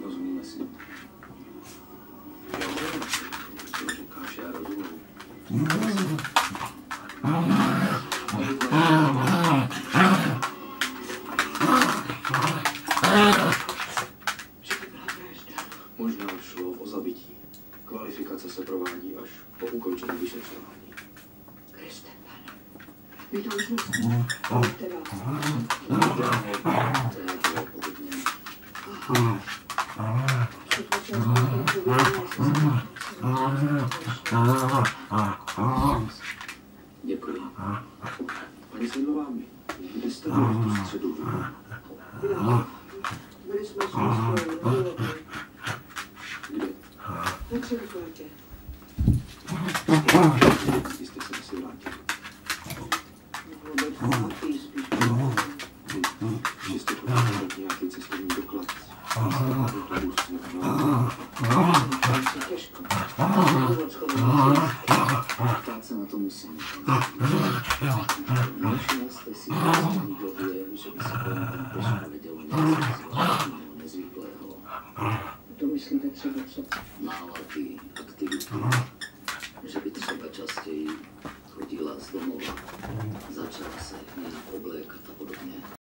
Rozumíme si. Co říkáš, já rozumím. Možná šlo o zabití. Kvalifikace se provádí až po ukončení vyšetřování. Kriste, pane. My to už musíme. Pojďte vás. Děkuji. Paní Sendlová, kde jste byli v tu středu? Byli jsme s Moskvou. Kde? Na Křivoklatě. Jste se asi vrátili. Mohlo být chlapý spíš. Že jste potřebovali nějaký cestovní doklad. Těžko. Ptát se na to musím. Našel jste si v době, že by se kolem Peška vidělo něco nezvyklého. To myslíte třeba co? Nálady, aktivity.